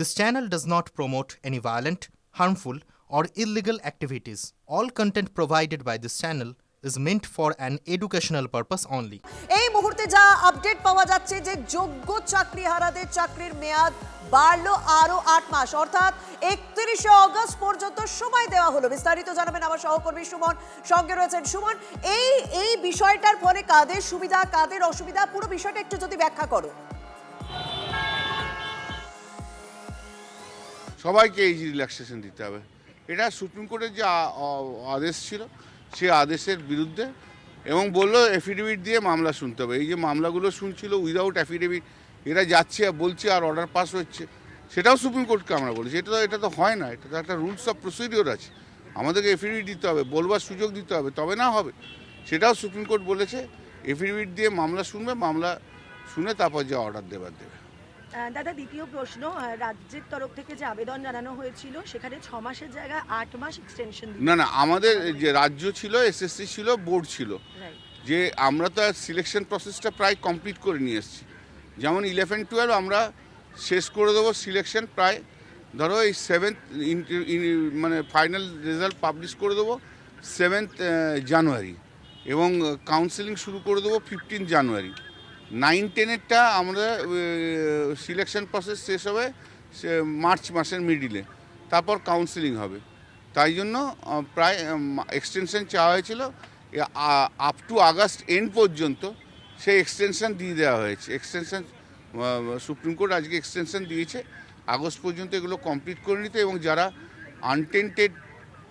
This channel does not promote any violent, harmful, or illegal activities. All content provided by this channel is meant for an educational purpose only. এই মুহূর্তে যা update পাওয়া যাচ্ছে যে যোগ্য চাকরিহারাদের চাকরির মেয়াদ বাড়লো আরো 8 মাস, অর্থাৎ 31শে আগস্ট পর্যন্ত সময় দেওয়া হলো। বিস্তারিত জানাবেন আমার সহকর্মী সুমন, সঙ্গে রয়েছেন সুমন। এই বিষয়টার ফলে কাদের সুবিধা কাদের অসুবিধা, পুরো বিষয়টা একটু যদি ব্যাখ্যা করো। সবাইকে এই রিল্যাক্সেশন দিতে হবে, এটা সুপ্রিম কোর্টের যে আদেশ ছিল সেই আদেশের বিরুদ্ধে, এবং বললো এফিডেভিট দিয়ে মামলা শুনতে হবে। এই যে মামলাগুলো শুনছিল উইদাউট এফিডেভিট, এরা যাচ্ছে বলছে আর অর্ডার পাস হচ্ছে, সেটাও সুপ্রিম কোর্টকে আমরা বলেছি এটা তো হয় না, এটা তো একটা রুলস অফ প্রসিডিওর আছে, আমাদেরকে এফিডেভিট দিতে হবে, বলবার সুযোগ দিতে হবে, তবে না হবে। সেটাও সুপ্রিম কোর্ট বলেছে এফিডেভিট দিয়ে মামলা শুনবে, মামলা শুনে তারপর যে অর্ডার দেবে। দাদা, দ্বিতীয় প্রশ্ন, রাজ্যের তরফ থেকে যে আবেদন জানানো হয়েছিল সেখানে 6 মাসের জায়গায় 8 মাস এক্সটেনশন। না, আমাদের যে রাজ্য ছিল, এসএসসি ছিল, বোর্ড ছিল, যে আমরা তো সিলেকশন প্রসেসটা প্রায় কমপ্লিট করে নিয়ে এসেছি। যেমন 11-12 আমরা শেষ করে দেবো সিলেকশন, প্রায় ধরো এই 7th মানে ফাইনাল রেজাল্ট পাবলিশ করে দেবো 7th জানুয়ারি, এবং কাউন্সেলিং শুরু করে দেবো 15 জানুয়ারি। 9-10-এরটা আমরা সিলেকশন প্রসেস শেষ হবে মার্চ মাসের মিডিলে, তারপর কাউন্সেলিং হবে। তাই জন্য প্রায় এক্সটেনশন চাওয়া হয়েছিল আপ টু আগস্ট এন্ড পর্যন্ত, সেই এক্সটেনশন দিয়ে দেওয়া হয়েছে। এক্সটেনশন সুপ্রিম কোর্ট আজকে এক্সটেনশন দিয়েছে আগস্ট পর্যন্ত এগুলো কমপ্লিট করে নিতে, এবং যারা আনটেন্টেড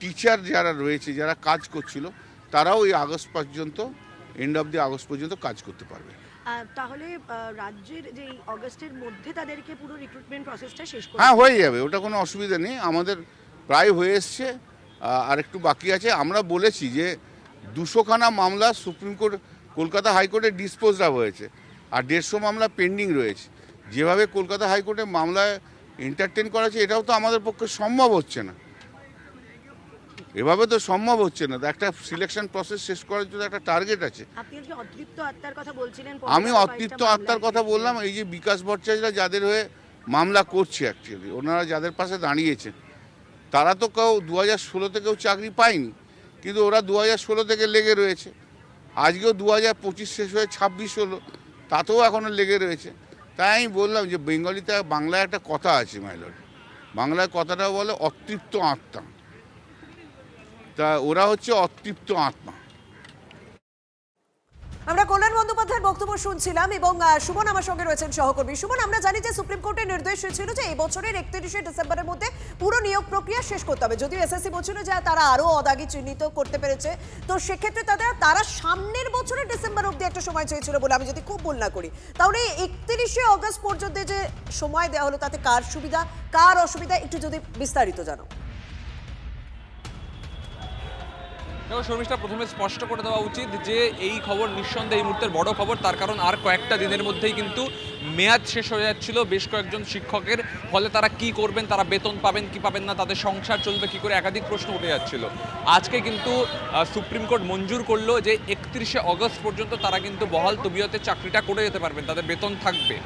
টিচার যারা রয়েছে, যারা কাজ করছিল, তারাও এই আগস্ট পর্যন্ত, এন্ড অফ দি আগস্ট পর্যন্ত কাজ করতে পারবে। তাহলে রাজ্যের যে অগস্টের মধ্যে তাদেরকে পুরো রিক্রুটমেন্ট প্রসেসটা শেষ করতে, হ্যাঁ, হয়ে যাবে, ওটা কোনো অসুবিধা নেই। আমাদের প্রায় হয়ে এসছে, আর একটু বাকি আছে। আমরা বলেছি যে 200খানা মামলা সুপ্রিম কোর্ট, কলকাতা হাইকোর্টে ডিসপোজড অফ হয়েছে, আর 150 মামলা পেন্ডিং রয়েছে। যেভাবে কলকাতা হাইকোর্টে মামলায় এন্টারটেন করা হচ্ছে, এটাও তো আমাদের পক্ষে সম্ভব হচ্ছে না, এভাবে তো সম্ভব হচ্ছে না। একটা সিলেকশন প্রসেস শেষ করার জন্য একটা টার্গেট আছে। আপনি আজকে অতৃপ্ত আত্মার কথা বলছিলেন। আমি অতৃপ্ত আত্মার কথা বললাম, এই যে বিকাশ ভট্টাচার্যরা যাদের হয়ে মামলা করছে, অ্যাকচুয়ালি ওনারা যাদের পাশে দাঁড়িয়েছে, তারা তো কেউ 2016-তে কেউ চাকরি পায়নি, কিন্তু ওরা 2016 থেকে লেগে রয়েছে। আজকেও 2025 শেষ হয়ে 26 হলো, তাতেও এখনও লেগে রয়েছে। তাই আমি বললাম যে বাংলায় একটা কথা আছে মাইলর, বাংলায় কথাটা বলে অতৃপ্ত আত্মা, তা ওরা হচ্ছে অতৃপ্ত আত্মা। আমরা কল্যাণ বন্দ্যোপাধ্যায়ের বক্তব্য শুনছিলাম, এবং সুমন আমার সঙ্গে রয়েছেন সহকর্মী। সুমন, আমরা জানি যে সুপ্রিম কোর্টের নির্দেশ ছিল যে এই বছরের 31শে ডিসেম্বরের মধ্যে পুরো নিয়োগ প্রক্রিয়া শেষ করতে হবে। যদিও এসএসসি বলছিল যে তারা আরো অদাগি চিহ্নিত করতে পেরেছে, তো সেক্ষেত্রে তারা সামনের বছরের ডিসেম্বর অবধি একটা সময় চেয়েছিল বলে আমি যদি খুব ভুল না করি। তাহলে 31শে আগস্ট পর্যন্ত যে সময় দেওয়া হলো, তাতে কার সুবিধা কার অসুবিধা একটু যদি বিস্তারিত জানো। শর্মিষ্ঠা, প্রথমে স্পষ্ট করে দেওয়া উচিত যে এই খবর নিঃসন্দেহে এই মুহূর্তের বড় খবর, তার কারণ আর কয়েকটা দিনের মধ্যেই কিন্তু মেয়াদ শেষ হয়ে যাচ্ছিল বেশ কয়েকজন শিক্ষকের। ফলে তারা কি করবেন, তারা বেতন পাবেন কি পাবেন না, তাদের সংসার চলবে কি করে, একাধিক প্রশ্ন উঠে যাচ্ছিল। আজকে কিন্তু সুপ্রিম কোর্ট মঞ্জুর করলো যে 31শে আগস্ট পর্যন্ত তারা কিন্তু বহাল তবিয়তে চাকরিটা করে যেতে পারবেন, তাদের বেতন থাকবে।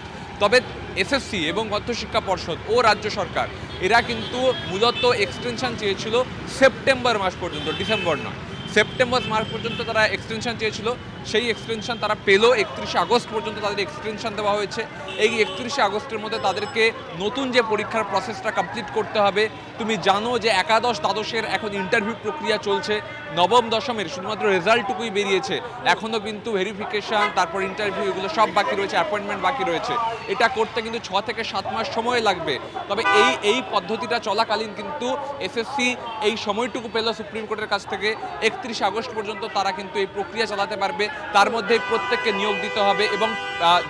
তবে এসএসসি এবং মধ্যশিক্ষা পর্ষদ ও রাজ্য সরকার এরা কিন্তু মূলত এক্সটেনশন চেয়েছিল সেপ্টেম্বর মাস পর্যন্ত, ডিসেম্বর নয়। সেপ্টেম্বর মাস পর্যন্ত তারা এক্সটেনশন চেয়েছিল, সেই এক্সটেনশন তারা পেল। 31শে আগস্ট পর্যন্ত তাদের এক্সটেনশন দেওয়া হয়েছে। এই 31শে আগস্টের মধ্যে তাদেরকে নতুন যে পরীক্ষার প্রসেসটা কমপ্লিট করতে হবে। তুমি জানো যে একাদশ দ্বাদশের এখন ইন্টারভিউ প্রক্রিয়া চলছে, নবম দশমের শুধুমাত্র রেজাল্টটুকুই বেরিয়েছে, এখনও কিন্তু ভেরিফিকেশান, তারপর ইন্টারভিউ, এগুলো সব বাকি রয়েছে, অ্যাপয়েন্টমেন্ট বাকি রয়েছে। এটা করতে কিন্তু 6 থেকে 7 মাস সময় লাগবে। তবে এই পদ্ধতিটা চলাকালীন কিন্তু এসএসসি এই সময়টুকু পেল সুপ্রিম কোর্টের কাছ থেকে, 31শে আগস্ট পর্যন্ত তারা কিন্তু এই প্রক্রিয়া চালাতে পারবে। তার মধ্যে প্রত্যেককে নিয়োগ দিতে হবে, এবং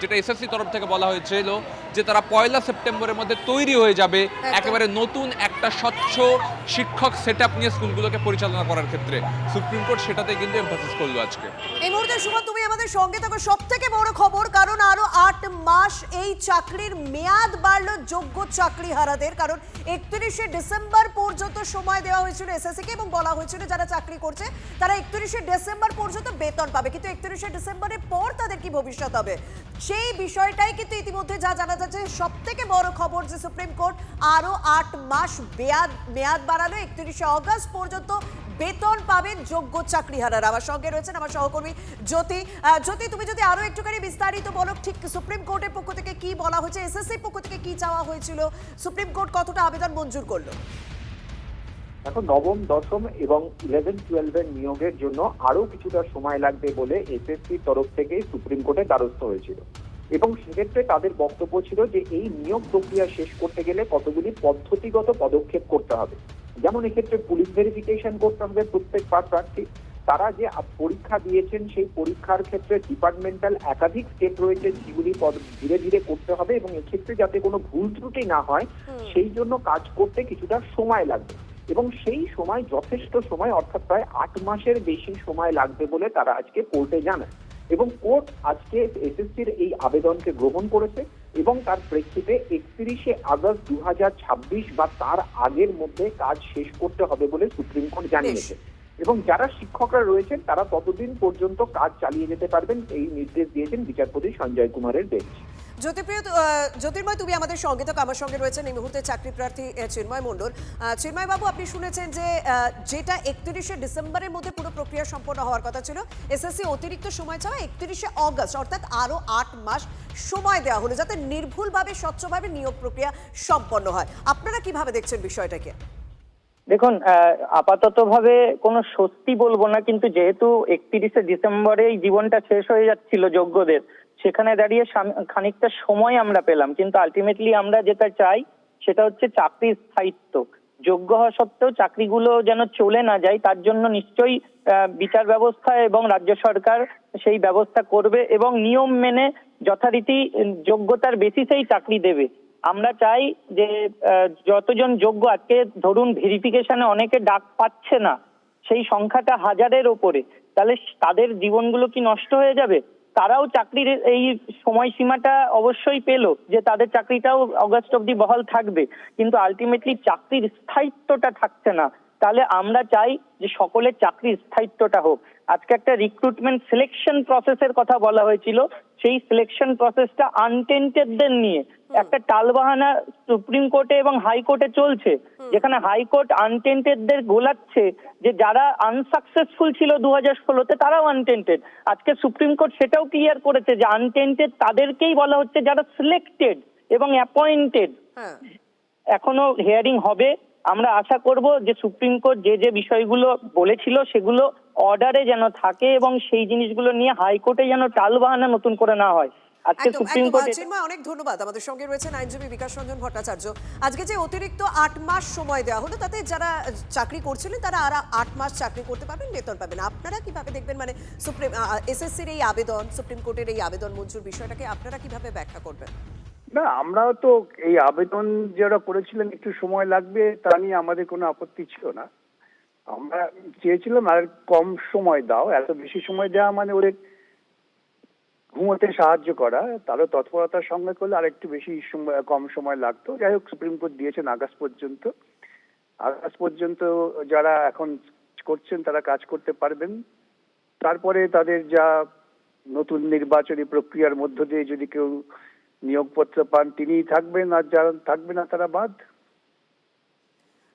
যেটা এসএসসি তরফ থেকে বলা হয়েছিল যে তারা 1 সেপ্টেম্বরের মধ্যে তৈরি হয়ে যাবে একেবারে নতুন একটা স্বচ্ছ শিক্ষক সেটআপ নিয়ে স্কুলগুলোকে পরিচালনা করার ক্ষেত্রে। সুপ্রিম কোর্ট সেটাতে কিন্তু এমফাসিস করলো আজকে। এই মুহূর্তে সুমন, তুমি আমাদের সঙ্গে থাকো। সব থেকে বড় খবর, কারণ আরো 8 মাস এই চাকরির মেয়াদ বাড়লো যোগ্য চাকরিহারাদের। কারণ 31শে ডিসেম্বর পর্যন্ত সময় দেওয়া হয়েছিল এসএসসি কে, এবং বলা হয়েছিল যারা চাকরি করছে তারা 31শে ডিসেম্বর পর্যন্ত বেতন পাবে, কিন্তু 31শে ডিসেম্বরের পর তাদের কি ভবিষ্যৎ হবে সেই বিষয়টাই কিন্তু ইতিমধ্যে যা জানা যাচ্ছে। সব থেকে বড় খবর যে সুপ্রিম কোর্ট আরো 8 মাস মেয়াদ বাড়ালো, 31শে অগস্ট পর্যন্ত বেতন পাবেন যোগ্য চাকরিহারারা। আমার সঙ্গে রয়েছেন আমার সহকর্মী জ্যোতি। জ্যোতি, তুমি যদি আরো একটুখানি বিস্তারিত বলো, ঠিক সুপ্রিম কোর্টের পক্ষ থেকে কি বলা হয়েছে, এসএসসির পক্ষ থেকে কি চাওয়া হয়েছিল, সুপ্রিম কোর্ট কতটা আবেদন মঞ্জুর করলো? এখন নবম, দশম এবং 11-12 এর নিয়োগের জন্য আরো কিছুটা সময় লাগবে বলে এসএসসির তরফ থেকে সুপ্রিম কোর্টে দ্বারস্থ হয়েছিল, এবং সেক্ষেত্রে তাদের বক্তব্য ছিল যে এই নিয়োগ প্রক্রিয়া শেষ করতে গেলে কতগুলি পদ্ধতিগত পদক্ষেপ করতে হবে। যেমন এক্ষেত্রে পুলিশ ভেরিফিকেশন করতে হবে প্রত্যেক প্রার্থী, তারা যে পরীক্ষা দিয়েছেন সেই পরীক্ষার ক্ষেত্রে ডিপার্টমেন্টাল একাধিক স্টেপ রয়েছে যেগুলি ধীরে ধীরে করতে হবে, এবং এক্ষেত্রে যাতে কোনো ভুল ত্রুটি না হয় সেই জন্য কাজ করতে কিছুটা সময় লাগবে, এবং সেই সময় যথেষ্ট সময় অর্থাৎ প্রায় 8 মাসের বেশি সময় লাগবে বলে তারা আজকে কোর্টে জানায়। এবং কোর্ট আজকে এসএসসির এই আবেদনকে গ্রহণ করেছে এবং তার প্রেক্ষিতে 31শে আগস্ট 2026 বা তার আগের মধ্যে কাজ শেষ করতে হবে বলে সুপ্রিম কোর্ট জানিয়েছে, এবং যারা শিক্ষকরা রয়েছেন তারা ততদিন পর্যন্ত কাজ চালিয়ে যেতে পারবেন এই নির্দেশ দিয়েছেন বিচারপতি সঞ্জয় কুমারের বেঞ্চ। জ্যোতির্ময়, তুমি আমাদের সঙ্গে তো আমার সঙ্গে রয়েছেন এই মুহূর্তে চাকরি প্রার্থী চিন্ময় মণ্ডল। চিন্ময় বাবু, আপনি শুনেছেন যে যেটা 31শে ডিসেম্বরের মধ্যে পুরো প্রক্রিয়া সম্পন্ন হওয়ার কথা ছিল, এসএসসি অতিরিক্ত সময় চাওয়া 31শে অগস্ট, অর্থাৎ আরো 8 মাস সময় দেওয়া হলো যাতে নির্ভুলভাবে স্বচ্ছভাবে নিয়োগ প্রক্রিয়া সম্পন্ন হয়। আপনারা কিভাবে দেখছেন বিষয়টাকে? দেখুন, আপাতত ভাবে কোনো স্বস্তি বলবো না, কিন্তু যেহেতু 31শে ডিসেম্বরে এই জীবনটা শেষ হয়ে যাচ্ছিল যোগ্যদের, সেখানে দাঁড়িয়ে খানিকটা সময় আমরা পেলাম, কিন্তু আলটিমেটলি আমরা যেটা চাই সেটা হচ্ছে চাকরির স্থায়িত্ব। যোগ্য হওয়া সত্ত্বেও চাকরিগুলো যেন চলে না যায়, তার জন্য নিশ্চয়ই বিচার ব্যবস্থা এবং রাজ্য সরকার সেই ব্যবস্থা করবে এবং নিয়ম মেনে যথারীতি যোগ্যতার বেসিসেই চাকরি দেবে। আমরা চাই যে যতজন যোগ্য, আজকে ধরুন ভেরিফিকেশনে অনেকে ডাক পাচ্ছে না, সেই সংখ্যাটা 1000-এর ওপরে, তাহলে তাদের জীবনগুলো কি নষ্ট হয়ে যাবে? তারাও চাকরির এই সময়সীমাটা অবশ্যই পেল যে তাদের চাকরিটাও অগস্ট অবধি বহাল থাকবে, কিন্তু আলটিমেটলি চাকরির স্থায়িত্বটা থাকছে না। তাহলে আমরা চাই যে সকলের চাকরির স্থায়িত্বটা হোক। আজকে একটা রিক্রুটমেন্ট সিলেকশন প্রসেসের কথা বলা হয়েছিল, সেই সিলেকশন প্রসেসটা আনটেন্টেডদের নিয়ে একটা টালবাহানা সুপ্রিম কোর্টে এবং হাইকোর্টে চলছে, যেখানে হাইকোর্ট আনটেন্টেডদের গোলাচ্ছে যে যারা আনসাকসেসফুল ছিল 2016-তে তারাও আনটেন্টেড। আজকে সুপ্রিম কোর্ট সেটাও ক্লিয়ার করেছে যে আনটেন্টেড তাদেরকেই বলা হচ্ছে যারা সিলেক্টেড এবং অ্যাপয়েন্টেড। এখনো হিয়ারিং হবে, আমরা আশা করব যে সুপ্রিম কোর্ট যে যে বিষয়গুলো বলেছিল সেগুলো অর্ডারে যেন থাকে এবং সেই জিনিসগুলো নিয়ে হাইকোর্টে যেন টালবাহানা নতুন করে না হয়। আজকে সুপ্রিম কোর্টে অনেক ধন্যবাদ। আমাদের সঙ্গে রয়েছেন আইনজীবী বিকাশ রঞ্জন ভট্টাচার্য। আজকে যে অতিরিক্ত 8 মাস সময় দেওয়া হলো, তাতে যারা চাকরি করছিলেন তারা আর 8 মাস চাকরি করতে পারবেন, বেতন পাবেন। আপনারা কিভাবে দেখবেন, মানে এসএসসির এই আবেদন, সুপ্রিম কোর্টের এই আবেদন মঞ্জুর বিষয়টাকে আপনারা কিভাবে ব্যাখ্যা করবেন? না, আমরা তো এই আবেদন যারা করেছিলেন একটু সময় লাগবে তা নিয়ে আমাদের কোনো আপত্তি ছিল না। আমরা চেয়েছিলাম আর কম সময় দাও, এত বেশি সময় দেওয়া মানে ওদের ঘুমোতে সাহায্য করা, তারও তৎপরতার সঙ্গে করলে আর একটু বেশি কম সময় লাগতো। যাই হোক, সুপ্রিম কোর্ট দিয়েছেন আগস্ট পর্যন্ত। আগস্ট পর্যন্ত যারা এখন করছেন তারা কাজ করতে পারবেন, তারপরে তাদের যা নতুন নির্বাচনী প্রক্রিয়ার মধ্য দিয়ে যদি কেউ নিয়োগপত্র পান তিনিই থাকবেন, আর যারা থাকবে না তারা বাদ।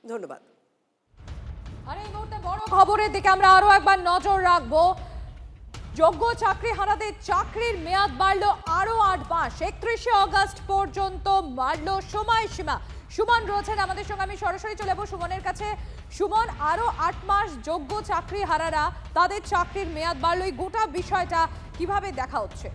ধন্যবাদ। আর এই মুহূর্তে বড় খবরের দিকে আমরা আরো একবার নজর রাখবো। যোগ্য চাকরিহারাদের চাকরির মেয়াদ বাড়লো আরো 8 মাস, 31শে অগস্ট পর্যন্ত বাড়লো সময়সীমা। সুমন রয়েছেন আমাদের সঙ্গে, আমি সরাসরি চলে যাবো সুমনের কাছে। সুমন, আরো 8 মাস যোগ্য চাকরিহারারা তাদের চাকরির মেয়াদ বাড়লো, এই গোটা বিষয়টা কিভাবে দেখা হচ্ছে?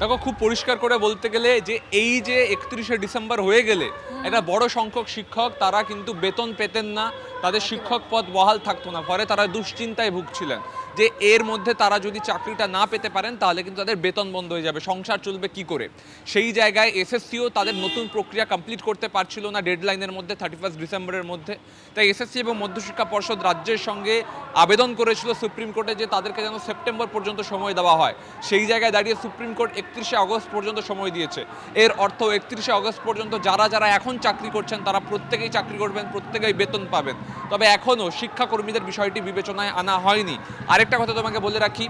দেখো, খুব পরিষ্কার করে বলতে গেলে যে এই যে 31শে ডিসেম্বর হয়ে গেলে একটা বড় সংখ্যক শিক্ষক তারা কিন্তু বেতন পেতেন না, তাদের শিক্ষক পদ বহাল থাকতো না, ফলে তারা দুশ্চিন্তায় ভুগছিলেন। যে এর মধ্যে তারা যদি চাকরিটা না পেতে পারেন তাহলে কিন্তু তাদের বেতন বন্ধ হয়ে যাবে, সংসার চলবে কি করে। সেই জায়গায় এসএসসিও তাদের নতুন প্রক্রিয়া কমপ্লিট করতে পারছিল না ডেডলাইনের মধ্যে, 31 ডিসেম্বরের মধ্যে। তাই এসএসসি এবং মধ্যশিক্ষা পর্ষদ রাজ্যের সঙ্গে আবেদন করেছিল সুপ্রিম কোর্টে যে তাদেরকে যেন সেপ্টেম্বর পর্যন্ত সময় দেওয়া হয়। সেই জায়গায় দাঁড়িয়ে সুপ্রিম কোর্ট 31শে আগস্ট পর্যন্ত সময় দিয়েছে। এর অর্থ 31শে আগস্ট পর্যন্ত যারা যারা এখন চাকরি করছেন তারা প্রত্যেকেই চাকরি করবেন, প্রত্যেকেই বেতন পাবেন। তবে এখনও শিক্ষাকর্মীদের বিষয়টি বিবেচনায় আনা হয়নি। আরেকটা কথা তোমাকে বলে রাখি,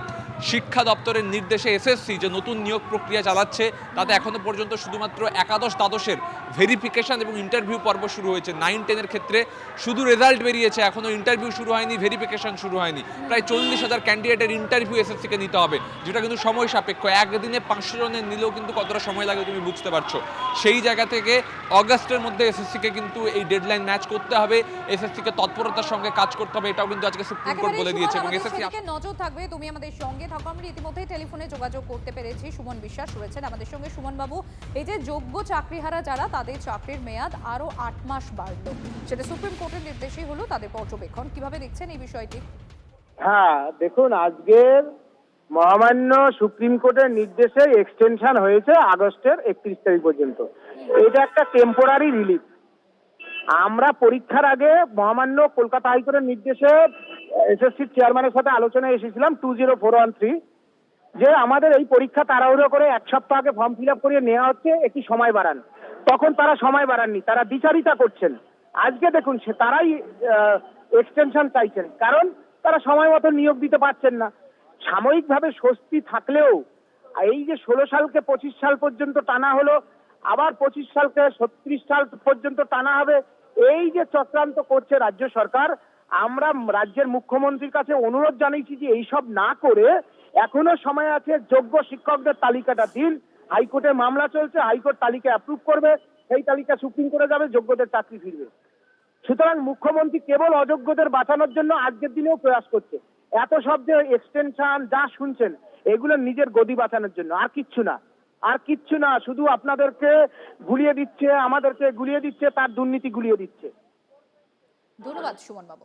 শিক্ষা দপ্তরের নির্দেশে এসএসসি যে নতুন নিয়োগ প্রক্রিয়া চালাচ্ছে তাতে এখনো পর্যন্ত শুধুমাত্র একাদশ দ্বাদশের ভেরিফিকেশন এবং ইন্টারভিউ পর্ব শুরু হয়েছে। 9-10-এর ক্ষেত্রে শুধু রেজাল্ট বেরিয়েছে, এখনো ইন্টারভিউ শুরু হয়নি, ভেরিফিকেশন শুরু হয়নি। প্রায় 40,000 ক্যান্ডিডেটের ইন্টারভিউ এসএসসিকে নিতে হবে, যেটা কিন্তু সময় সাপেক্ষ। একদিনে 500 জনের নিলেও কিন্তু কতটা সময় লাগে তুমি বুঝতে পারছো। সেই জায়গা থেকে অগাস্টের মধ্যে এসএসসিকে কিন্তু এই ডেডলাইন ম্যাচ করতে হবে, এসএসসিকে তৎপরতার সঙ্গে কাজ করতে হবে, এটাও কিন্তু আজকে সুপ্রিম কোর্ট বলে দিয়েছে। এবং এসএসসি নজর থাকবে, তুমি আমাদের সঙ্গে থাকো। আমরা ইতিমধ্যেই টেলিফোনে যোগাযোগ করতে পেরেছি, সুমন বিশ্বাস রয়েছেন আমাদের সঙ্গে। সুমন বাবু, এই যে যোগ্য চাকরিহারা যারা, তাদের চাকরির মেয়াদ আরো 8 মাস বাড়লো, সেটা সুপ্রিম কোর্টের নির্দেশেই হলো, তাদের পর্যবেক্ষণ কিভাবে দেখছেন এই বিষয়টি? হ্যাঁ, দেখুন, আজকের মহামান্য সুপ্রিম কোর্টের নির্দেশে এক্সটেনশন হয়েছে আগস্টের 31 তারিখ পর্যন্ত। এটা একটা টেম্পোরারি রিলিফ। আমরা পরীক্ষার আগে মহামান্য কলকাতা হাইকোর্টের নির্দেশে এসএসসির চেয়ারম্যানের সাথে আলোচনায় এসেছিলাম 20413 যে আমাদের এই পরীক্ষা তাড়াহুড়ো করে 1 সপ্তাহ আগে ফর্ম ফিল আপ করিয়ে নেওয়া হচ্ছে, একটু সময় বাড়ান। তখন তারা সময় বাড়াননি, তারা দ্বিচারিতা করছেন। আজকে দেখুন তারাই এক্সটেনশন চাইছেন, কারণ তারা সময় মতো নিয়োগ দিতে পারছেন না। সাময়িকভাবে স্বস্তি থাকলেও এই যে 16 সালকে 25 সাল পর্যন্ত টানা হলো, আবার 25 সালকে 36 সাল পর্যন্ত টানা হবে, এই যে চক্রান্ত করছে রাজ্য সরকার, আমরা রাজ্যের মুখ্যমন্ত্রীর কাছে অনুরোধ জানিয়েছি যে এইসব না করে এখনো সময় আছে, যোগ্য শিক্ষকদের তালিকাটা দিন। হাইকোর্টে মামলা চলছে, হাইকোর্ট তালিকা অ্যাপ্রুভ করবে, সেই তালিকা সুপ্রিম কোর্টে যাবে, যোগ্যদের চাকরি ফিরবে। সুতরাং মুখ্যমন্ত্রী কেবল অযোগ্যদের বাঁচানোর জন্য আজকের দিনেও প্রয়াস করছে। এত সব যে এক্সটেনশন যা শুনছেন, এগুলো নিজের গদি বাঁচানোর জন্য, আর কিচ্ছু না, আর কিচ্ছু না। শুধু আপনাদেরকে গুলিয়ে দিচ্ছে, আমাদেরকে গুলিয়ে দিচ্ছে, তার দুর্নীতি গুলিয়ে দিচ্ছে। ধন্যবাদ সুমন বাবু।